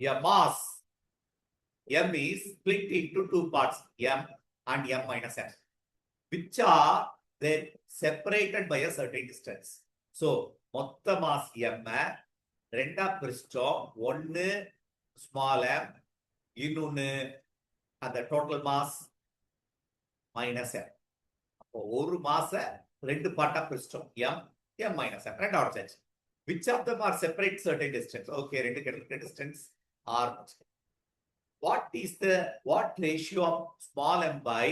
a mass M is split into two parts, M and M minus M, which are then separated by a certain distance. So, மொத்த mass M ரெண்டா பிரிச்சிட்டோம். ஒன்னு small m, இன்னொன்னு அந்த total mass minus m. அப்போ ஒரு மாச ரெண்டு பார்ட்டா பிரிச்சிட்டோம். M, M minus m. ரெண்டா உடைச்சாச்சு. Which of them are separate certain distance? Okay, ரெண்டு கிட்ட distance R. What ratio of small m by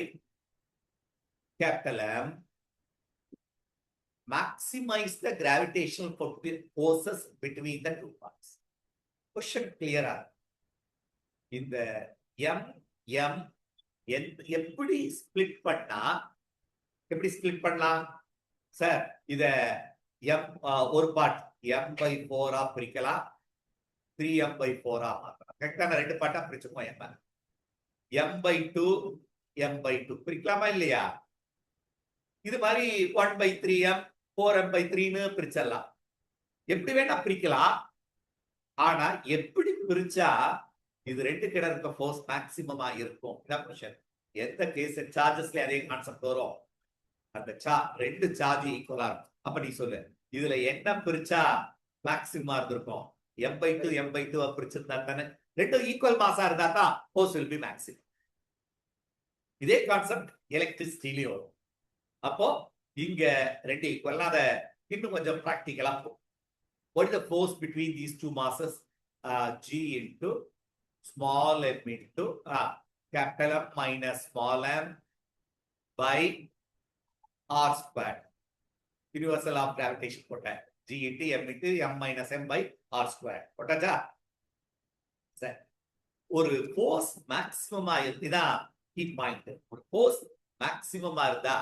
capital M maximize the gravitational forces between the two parts? Question clear? இந்த M எப்படி split பண்ணா எப்படி split பண்ணலாம் sir? இத M ஒரு part M/4 பிரிக்கலாம், 3M/4 மாத்தலாம். கரெக்டான ரெண்டு பார்ட்டா பிரிச்சுக்கோம். M/2 M/2 பிரிக்கலாமா இல்லையா? இது மாதிரி 1/3M 4M/3ன்னு பிரிச்சிடலாம். எப்படி வேணா பிரிக்கலாம். ஆனா எப்படி பிரிச்சா இது ரெண்டு கிட்ட இருக்க ஃபோர்ஸ் மேக்சிமமா இருக்கும்? இதான் கொஸ்டின். எந்த கேஸ் சார்ஜஸ்ல அதே கான்செப்ட் வரும். அந்த ரெண்டு சார்ஜ் ஈக்குவலா இருக்கும். அப்ப நீ சொல்லு, இதுல என்ன பிரிச்சா மேக்சிமமா இருந்திருக்கும்? M/2 M/2 பிரிச்சிருந்தா தானே, ரெண்டும் ஈக்குவல் மாஸா இருந்தா தான் ஃபோர்ஸ் வில் பி மேக்சிமம். இதே கான்செப்ட் எலக்ட்ரிசிட்டிலயும் வரும். அப்போ இங்க ரெண்டு ஈக்குவல். அத இன்னும் கொஞ்சம் பிராக்டிகலா போகும். What is the force between these two masses? G into small m into capital M minus small m by R squared. Universal law of gravitation போட்டேன். G into M into M minus M by R squared. போட்டாச்சா? சரி. ஒரு force மேக்ஸிமமா இருந்தா heat point. ஒரு force மேக்ஸிமமா இருந்தா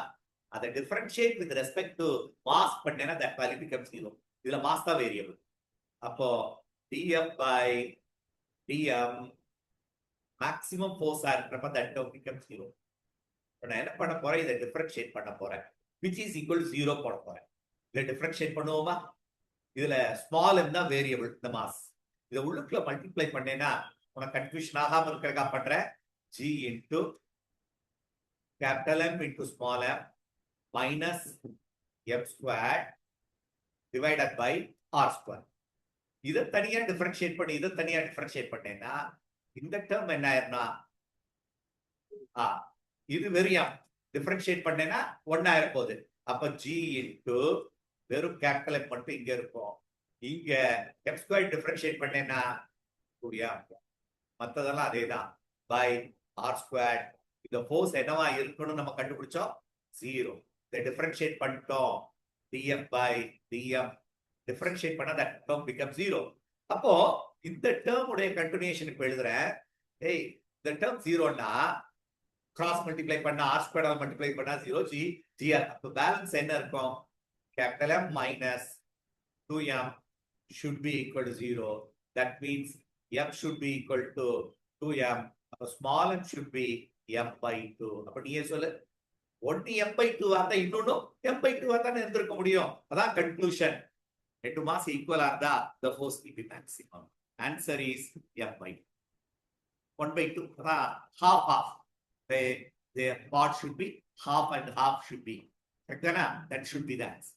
அதை differentiate with respect to mass பண்ணேன்னா that value becomes 0. இதுல மாஸ் தான் வேரியபிள். அப்போ dm by dm மேக்ஸிமம் ஃபோர்ஸா இருக்கிறப்ப that term becomes 0. நான் என்ன பண்ண போறேன்? இதை டிஃபரன்ஷியேட் பண்ண போறேன். which is equal to 0 போட போறேன். இதை டிஃபரன்ஷியேட் பண்ணுவோமா? இதுல ஸ்மால் m தான் வேரியபிள், இந்த மாஸ். இதை உள்ளுக்குள்ள மல்டிப்ளை பண்ணேன்னா உனக்கு கன்ஃபியூஷன் ஆகாம இருக்கிறக்கா பண்றேன். G into capital M into small m minus m squared divided by R squared. இதை தனியா டிஃபரன்ஷியேட் பண்ணி இதை தனியா டிஃபரன்ஷியேட் பண்ணேன்னா இந்த டேர்ம் என்ன ஆயிரும்னா இது வெறும் டிஃபரன்ஷியேட் பண்ணேன்னா 1 ஆயிர போகுது. அப்ப G into வெறும் கேபிட்டல் M மட்டும் இங்க இருக்கும். இங்க m squared டிஃபரன்ஷியேட் பண்ணேன்னா 2 மத்ததெல்லாம் அதேதான் by R squared. இந்த ஃபோர்ஸ் என்னவா இருக்கணும் நம்ம கண்டுபிடிச்சோம்? 0. இதை டிஃபரன்ஷியேட் பண்ணிட்டோம். dm by dm டிஃபரன்ஷியேட் பண்ணா that term becomes 0. அப்போ இந்த டேர்ம் உடைய கண்டினியூஷன் இப்ப எழுதுறேன். இந்த டேர்ம் 0னா கிராஸ் மல்டிப்ளை பண்ணா R ஸ்கொயர் மல்டிப்ளை பண்ணா 0 gr. அப்ப பேலன்ஸ் என்ன இருக்கும்? Capital M minus 2m should be equal to 0. That means m should be equal to 2m. அப்ப small m should be m/2. அப்ப நீயே சொல்லு, ஒன்னு m/2 ஆந்தா இன்னொன்னு m/2 ஆந்தானே இருந்திருக்க முடியும். அதான் கன்க்ளூஷன். ரெண்டு மாஸ் ஈக்குவலா இருந்தா the force will be maximum. Answer is m/2. 1/2 half. The part should be half and half should be. That should be the answer.